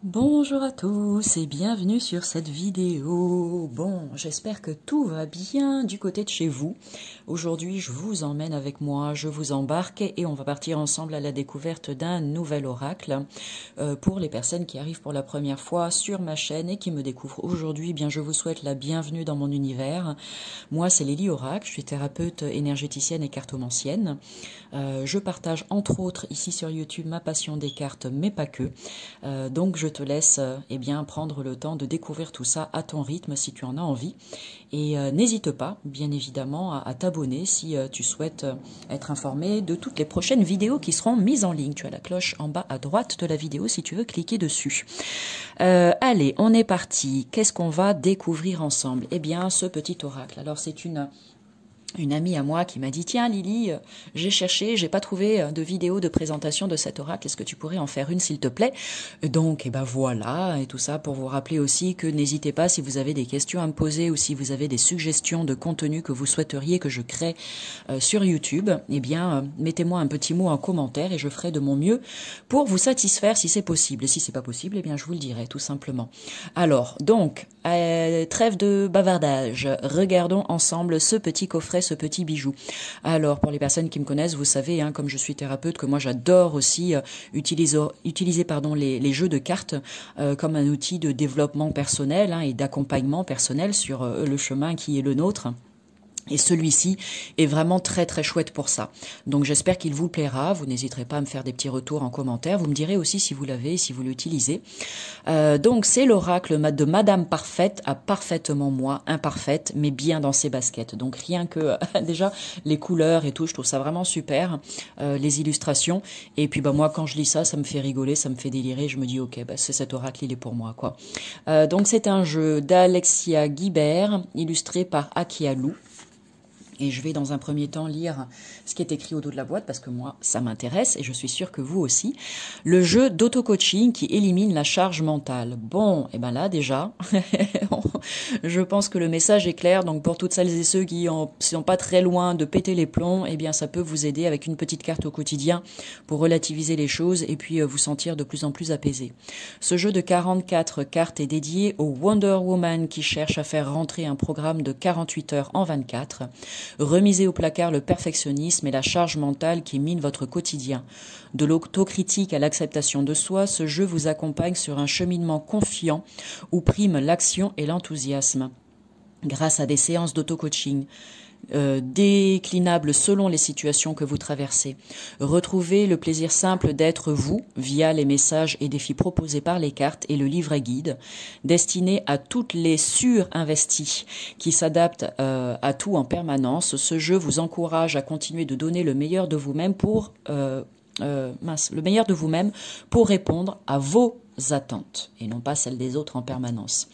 Bonjour à tous et bienvenue sur cette vidéo. Bon, j'espère que tout va bien du côté de chez vous. Aujourd'hui, je vous emmène avec moi, je vous embarque et on va partir ensemble à la découverte d'un nouvel oracle. Pour les personnes qui arrivent pour la première fois sur ma chaîne et qui me découvrent aujourd'hui, bien je vous souhaite la bienvenue dans mon univers. Moi, c'est Lily Oracle, je suis thérapeute énergéticienne et cartomancienne. Je partage entre autres ici sur YouTube ma passion des cartes, mais pas que. Donc je te laisse prendre le temps de découvrir tout ça à ton rythme si tu en as envie. Et n'hésite pas, bien évidemment, à t'abonner si tu souhaites être informé de toutes les prochaines vidéos qui seront mises en ligne. Tu as la cloche en bas à droite de la vidéo si tu veux cliquer dessus. Allez, on est parti. Qu'est-ce qu'on va découvrir ensemble? Eh bien, ce petit oracle. Alors, c'est une amie à moi qui m'a dit « Tiens Lily, j'ai cherché, j'ai pas trouvé de vidéo de présentation de cet oracle, est-ce que tu pourrais en faire une s'il te plaît ?» Donc, et ben voilà, et tout ça pour vous rappeler aussi que n'hésitez pas si vous avez des questions à me poser ou si vous avez des suggestions de contenu que vous souhaiteriez que je crée sur YouTube, eh bien, mettez-moi un petit mot en commentaire et je ferai de mon mieux pour vous satisfaire si c'est possible. Et si c'est pas possible, eh bien, je vous le dirai tout simplement. Alors, donc, trêve de bavardage, regardons ensemble ce petit coffret, ce petit bijou. Alors, pour les personnes qui me connaissent, vous savez, comme je suis thérapeute, que moi j'adore aussi utiliser les jeux de cartes comme un outil de développement personnel et d'accompagnement personnel sur le chemin qui est le nôtre. Et celui-ci est vraiment très très chouette pour ça. Donc j'espère qu'il vous plaira. Vous n'hésiterez pas à me faire des petits retours en commentaire. Vous me direz aussi si vous l'avez, si vous l'utilisez. Donc c'est l'oracle de Madame Parfaite à parfaitement moi, imparfaite, mais bien dans ses baskets. Donc rien que déjà les couleurs et tout, je trouve ça vraiment super. Les illustrations. Et puis moi quand je lis ça, ça me fait rigoler, ça me fait délirer. Je me dis ok, c'est cet oracle, il est pour moi quoi. Donc c'est un jeu d'Alexia Guibert, illustré par Akialou. Et je vais dans un premier temps lire ce qui est écrit au dos de la boîte parce que moi, ça m'intéresse et je suis sûre que vous aussi. Le jeu d'auto-coaching qui élimine la charge mentale. Bon, et ben là déjà, je pense que le message est clair. Donc pour toutes celles et ceux qui sont pas très loin de péter les plombs, eh bien ça peut vous aider avec une petite carte au quotidien pour relativiser les choses et puis vous sentir de plus en plus apaisé. Ce jeu de 44 cartes est dédié au Wonder Woman qui cherche à faire rentrer un programme de 48 heures en 24. Remisez au placard le perfectionnisme et la charge mentale qui mine votre quotidien. De l'autocritique à l'acceptation de soi, ce jeu vous accompagne sur un cheminement confiant où prime l'action et l'enthousiasme. Grâce à des séances d'auto-coaching, déclinables selon les situations que vous traversez. Retrouvez le plaisir simple d'être vous via les messages et défis proposés par les cartes et le livret guide, destiné à toutes les surinvesties qui s'adaptent à tout en permanence. Ce jeu vous encourage à continuer de donner le meilleur de vous-même pour répondre à vos attentes et non pas celles des autres en permanence.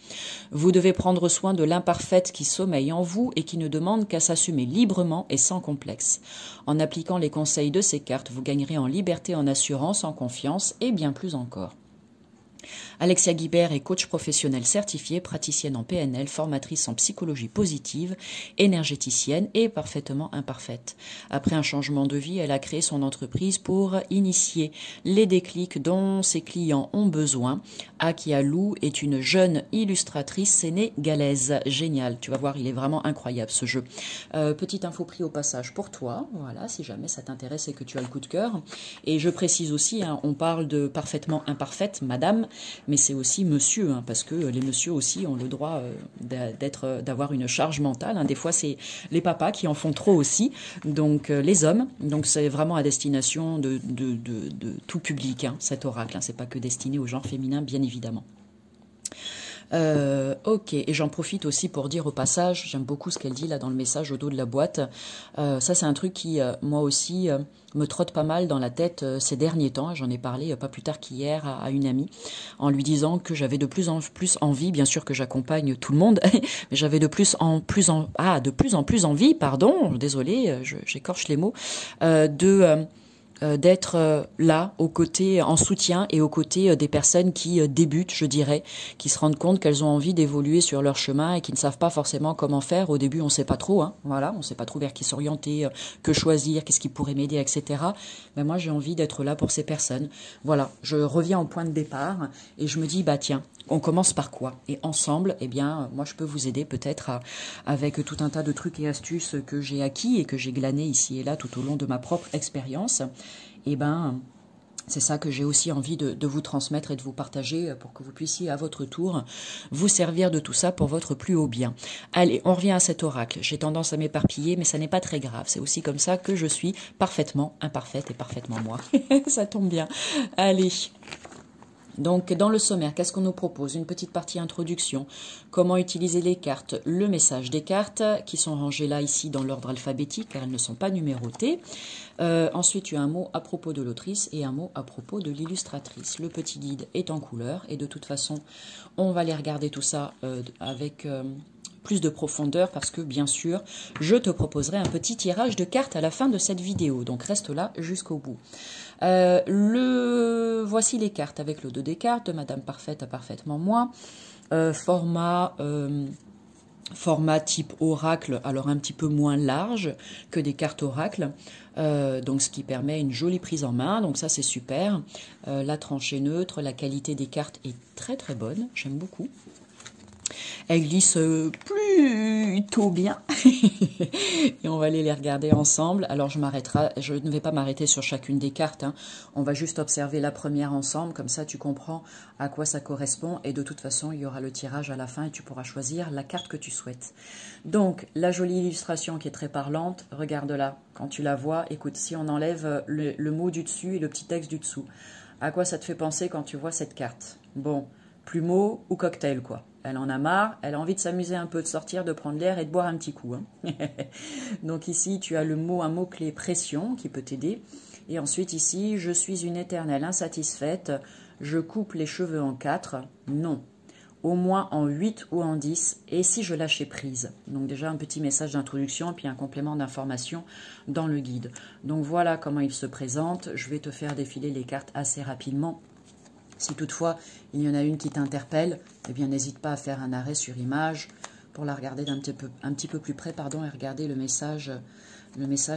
Vous devez prendre soin de l'imparfaite qui sommeille en vous et qui ne demande qu'à s'assumer librement et sans complexe. En appliquant les conseils de ces cartes, vous gagnerez en liberté, en assurance, en confiance et bien plus encore. Alexia Guibert est coach professionnel certifiée, praticienne en PNL, formatrice en psychologie positive, énergéticienne et parfaitement imparfaite. Après un changement de vie, elle a créé son entreprise pour initier les déclics dont ses clients ont besoin. Akialou est une jeune illustratrice sénégalaise. Génial, tu vas voir, il est vraiment incroyable ce jeu. Petite info pris au passage pour toi, voilà, si jamais ça t'intéresse et que tu as le coup de cœur. Et je précise aussi, on parle de parfaitement imparfaite, madame, mais c'est aussi monsieur, parce que les messieurs aussi ont le droit d'avoir une charge mentale. Des fois, c'est les papas qui en font trop aussi, donc les hommes. Donc c'est vraiment à destination de tout public, cet oracle. C'est pas que destiné au genre féminin, bien évidemment. Ok, et j'en profite aussi pour dire au passage, j'aime beaucoup ce qu'elle dit là dans le message au dos de la boîte. Ça c'est un truc qui, moi aussi, me trotte pas mal dans la tête ces derniers temps. J'en ai parlé pas plus tard qu'hier à une amie, en lui disant que j'avais de plus en plus envie, bien sûr que j'accompagne tout le monde, mais j'avais de plus en plus envie, pardon, désolée, j'écorche les mots, d'être là, aux côtés, en soutien et aux côtés des personnes qui débutent, je dirais, qui se rendent compte qu'elles ont envie d'évoluer sur leur chemin et qui ne savent pas forcément comment faire. Au début, on ne sait pas trop, hein, voilà, on ne sait pas trop vers qui s'orienter, que choisir, qu'est-ce qui pourrait m'aider, etc. Mais moi, j'ai envie d'être là pour ces personnes. Voilà, je reviens au point de départ et je me dis, bah tiens, on commence par quoi? Et ensemble, eh bien, moi, je peux vous aider peut-être avec tout un tas de trucs et astuces que j'ai acquis et que j'ai glanés ici et là tout au long de ma propre expérience. Et ben, c'est ça que j'ai aussi envie de vous transmettre et de vous partager pour que vous puissiez à votre tour vous servir de tout ça pour votre plus haut bien. Allez, on revient à cet oracle. J'ai tendance à m'éparpiller, mais ça n'est pas très grave. C'est aussi comme ça que je suis parfaitement imparfaite et parfaitement moi. Ça tombe bien. Allez. Donc, dans le sommaire, qu'est-ce qu'on nous propose? Une petite partie introduction, comment utiliser les cartes, le message des cartes, qui sont rangées là, ici, dans l'ordre alphabétique, car elles ne sont pas numérotées. Ensuite, tu as un mot à propos de l'autrice et un mot à propos de l'illustratrice. Le petit guide est en couleur, et de toute façon, on va aller regarder tout ça avec plus de profondeur, parce que, bien sûr, je te proposerai un petit tirage de cartes à la fin de cette vidéo. Donc, reste là jusqu'au bout. Voici les cartes avec le dos des cartes de Madame Parfaite à Parfaitement Moi. Format type oracle, alors un petit peu moins large que des cartes oracle, donc ce qui permet une jolie prise en main, donc ça c'est super. La tranchée neutre, la qualité des cartes est très très bonne, j'aime beaucoup. Elle glisse plutôt bien. Et on va aller les regarder ensemble. Alors je ne vais pas m'arrêter sur chacune des cartes, hein. On va juste observer la première ensemble, comme ça tu comprends à quoi ça correspond. Et de toute façon, il y aura le tirage à la fin et tu pourras choisir la carte que tu souhaites. Donc, la jolie illustration qui est très parlante, regarde-la. Quand tu la vois, écoute, si on enlève le mot du dessus et le petit texte du dessous, à quoi ça te fait penser quand tu vois cette carte? Bon, plumeau ou cocktail, quoi. Elle en a marre, elle a envie de s'amuser un peu, de sortir, de prendre l'air et de boire un petit coup, hein. Donc ici, tu as un mot-clé pression qui peut t'aider. Et ensuite ici, je suis une éternelle insatisfaite, je coupe les cheveux en 4, non. Au moins en 8 ou en 10, et si je lâchais prise. Donc déjà un petit message d'introduction, puis un complément d'information dans le guide. Donc voilà comment il se présente. Je vais te faire défiler les cartes assez rapidement. Si toutefois il y en a une qui t'interpelle, eh bien n'hésite pas à faire un arrêt sur image pour la regarder un petit peu plus près, pardon, et regarder le message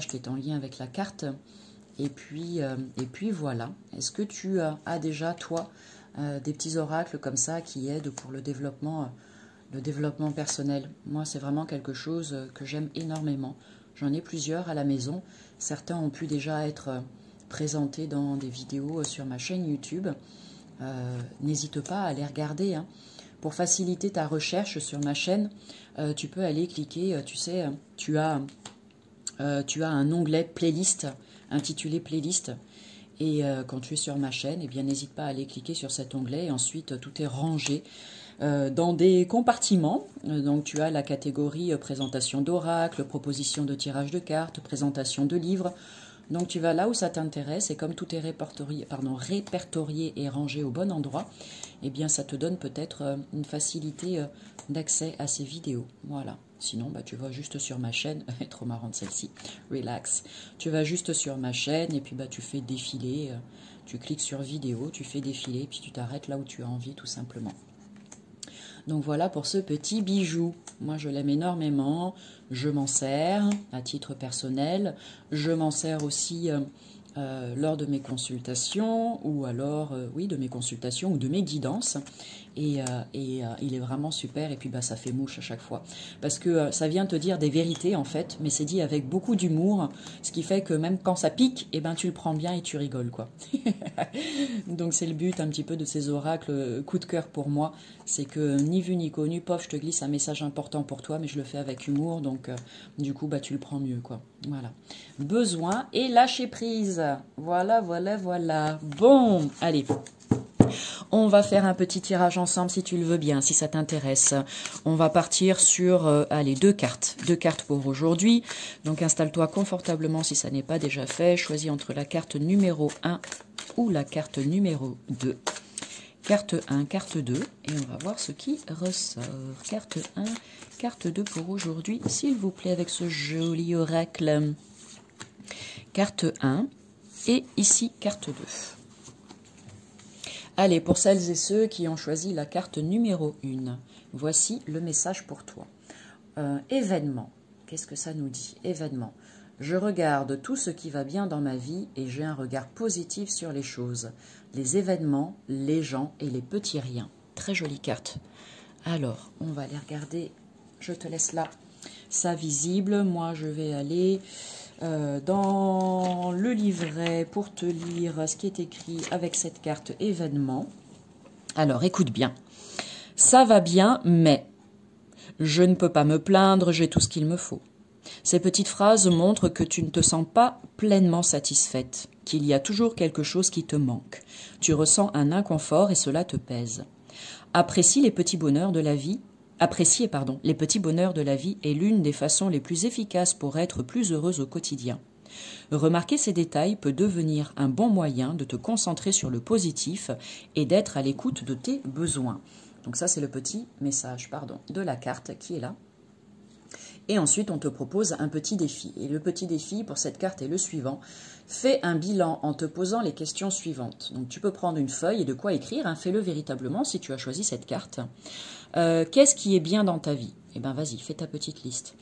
qui est en lien avec la carte. Et puis voilà. Est-ce que tu as déjà, toi, des petits oracles comme ça qui aident pour le développement personnel? Moi, c'est vraiment quelque chose que j'aime énormément. J'en ai plusieurs à la maison. Certains ont pu déjà être présentés dans des vidéos sur ma chaîne YouTube. N'hésite pas à les regarder, hein. Pour faciliter ta recherche sur ma chaîne, tu peux aller cliquer, tu sais, tu as un onglet playlist intitulé playlist, et quand tu es sur ma chaîne, eh bien n'hésite pas à aller cliquer sur cet onglet, et ensuite tout est rangé dans des compartiments. Donc tu as la catégorie présentation d'oracle, proposition de tirage de cartes, présentation de livres. Donc tu vas là où ça t'intéresse, et comme tout est répertorié et rangé au bon endroit, eh bien ça te donne peut-être une facilité d'accès à ces vidéos. Voilà. Sinon, bah, tu vas juste sur ma chaîne, trop marrante celle-ci, relax. Tu vas juste sur ma chaîne et puis bah, tu fais défiler, tu cliques sur vidéo, tu fais défiler, puis tu t'arrêtes là où tu as envie tout simplement. Donc voilà pour ce petit bijou. Moi je l'aime énormément, je m'en sers à titre personnel, je m'en sers aussi lors de mes consultations, ou alors, oui, de mes consultations ou de mes guidances. Et il est vraiment super, et puis bah, ça fait mouche à chaque fois. Parce que ça vient te dire des vérités, en fait, mais c'est dit avec beaucoup d'humour, ce qui fait que même quand ça pique, eh ben, tu le prends bien et tu rigoles, quoi. Donc c'est le but un petit peu de ces oracles coup de cœur pour moi, c'est que ni vu ni connu, pof, je te glisse un message important pour toi, mais je le fais avec humour, donc du coup, bah, tu le prends mieux, quoi. Voilà. Besoin et lâcher prise. Voilà, voilà, voilà. Bon, allez. On va faire un petit tirage ensemble si tu le veux bien, si ça t'intéresse. On va partir sur, allez, deux cartes pour aujourd'hui. Donc installe-toi confortablement si ça n'est pas déjà fait. Choisis entre la carte numéro 1 ou la carte numéro 2. Carte 1, carte 2, et on va voir ce qui ressort. Carte 1, carte 2 pour aujourd'hui, s'il vous plaît, avec ce joli oracle. Carte 1, et ici, carte 2. Allez, pour celles et ceux qui ont choisi la carte numéro 1, voici le message pour toi. Événement, qu'est-ce que ça nous dit? Événement. Je regarde tout ce qui va bien dans ma vie et j'ai un regard positif sur les choses. Les événements, les gens et les petits riens. Très jolie carte. Alors, on va aller regarder. Je te laisse là. Ça visible. Moi, je vais aller dans le livret pour te lire ce qui est écrit avec cette carte événement. Alors, écoute bien. Ça va bien, mais je ne peux pas me plaindre, j'ai tout ce qu'il me faut. Ces petites phrases montrent que tu ne te sens pas pleinement satisfaite, qu'il y a toujours quelque chose qui te manque. Tu ressens un inconfort et cela te pèse. Apprécier les petits bonheurs de la vie est l'une des façons les plus efficaces pour être plus heureuse au quotidien. Remarquer ces détails peut devenir un bon moyen de te concentrer sur le positif et d'être à l'écoute de tes besoins. Donc ça, c'est le petit message de la carte qui est là. Et ensuite, on te propose un petit défi. Et le petit défi pour cette carte est le suivant. Fais un bilan en te posant les questions suivantes. Donc, tu peux prendre une feuille et de quoi écrire. Hein, fais-le véritablement si tu as choisi cette carte. Qu'est-ce qui est bien dans ta vie? Eh bien, vas-y, fais ta petite liste.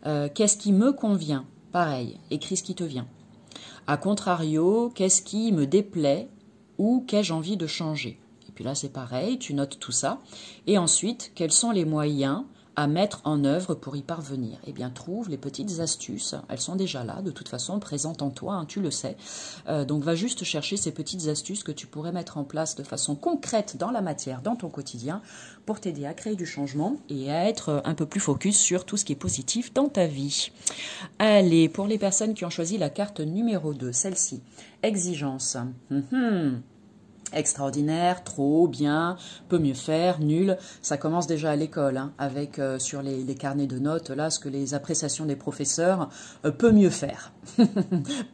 Qu'est-ce qui me convient? Pareil, écris ce qui te vient. A contrario, qu'est-ce qui me déplaît ou qu'ai-je envie de changer? Et puis là, c'est pareil, tu notes tout ça. Et ensuite, quels sont les moyens à mettre en œuvre pour y parvenir? Eh bien, trouve les petites astuces. Elles sont déjà là, de toute façon, présentes en toi, hein, tu le sais. Donc, va juste chercher ces petites astuces que tu pourrais mettre en place de façon concrète dans la matière, dans ton quotidien, pour t'aider à créer du changement et à être un peu plus focus sur tout ce qui est positif dans ta vie. Allez, pour les personnes qui ont choisi la carte numéro 2, celle-ci, exigence. Extraordinaire, trop, bien, peut mieux faire, nul. Ça commence déjà à l'école, hein, avec sur les carnets de notes, là, ce que les appréciations des professeurs, peut mieux faire.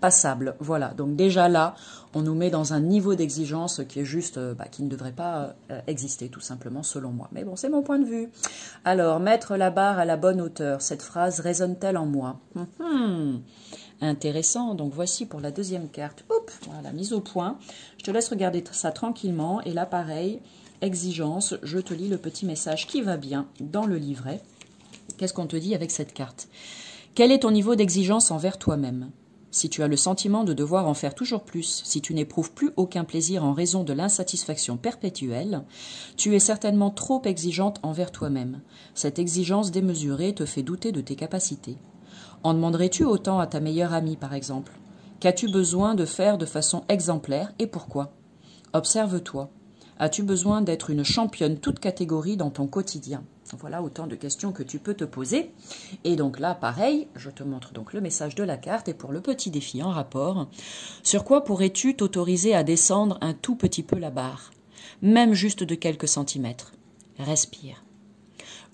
Passable, voilà. Donc déjà là, on nous met dans un niveau d'exigence qui est juste, qui ne devrait pas exister, tout simplement, selon moi. Mais bon, c'est mon point de vue. Alors, mettre la barre à la bonne hauteur, cette phrase résonne-t-elle en moi? Intéressant, donc voici pour la deuxième carte, voilà, mise au point. Je te laisse regarder ça tranquillement, et là pareil, exigence, je te lis le petit message qui va bien dans le livret. Qu'est-ce qu'on te dit avec cette carte? Quel est ton niveau d'exigence envers toi-même? Si tu as le sentiment de devoir en faire toujours plus, si tu n'éprouves plus aucun plaisir en raison de l'insatisfaction perpétuelle, tu es certainement trop exigeante envers toi-même. Cette exigence démesurée te fait douter de tes capacités. En demanderais-tu autant à ta meilleure amie, par exemple? Qu'as-tu besoin de faire de façon exemplaire et pourquoi? Observe-toi. As-tu besoin d'être une championne toute catégorie dans ton quotidien? Voilà autant de questions que tu peux te poser. Et donc là, pareil, je te montre donc le message de la carte et pour le petit défi en rapport. Sur quoi pourrais-tu t'autoriser à descendre un tout petit peu la barre? Même juste de quelques centimètres. Respire.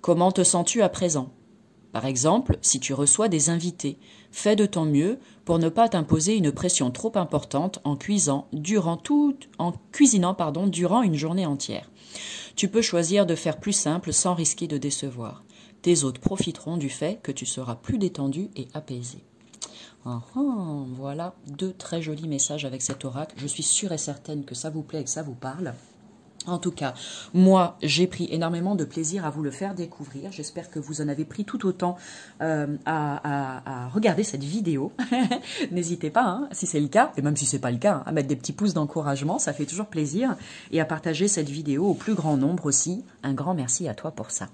Comment te sens-tu à présent? Par exemple, si tu reçois des invités, fais de ton mieux pour ne pas t'imposer une pression trop importante en cuisinant durant une journée entière. Tu peux choisir de faire plus simple sans risquer de décevoir. Tes hôtes profiteront du fait que tu seras plus détendu et apaisé. Voilà 2 très jolis messages avec cet oracle. Je suis sûre et certaine que ça vous plaît et que ça vous parle. En tout cas, moi, j'ai pris énormément de plaisir à vous le faire découvrir. J'espère que vous en avez pris tout autant à regarder cette vidéo. N'hésitez pas, hein, si c'est le cas, et même si c'est pas le cas, hein, à mettre des petits pouces d'encouragement, ça fait toujours plaisir. Et à partager cette vidéo au plus grand nombre aussi. Un grand merci à toi pour ça.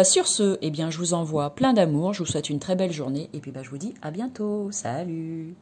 Sur ce, eh bien, je vous envoie plein d'amour. Je vous souhaite une très belle journée. Et puis, je vous dis à bientôt. Salut!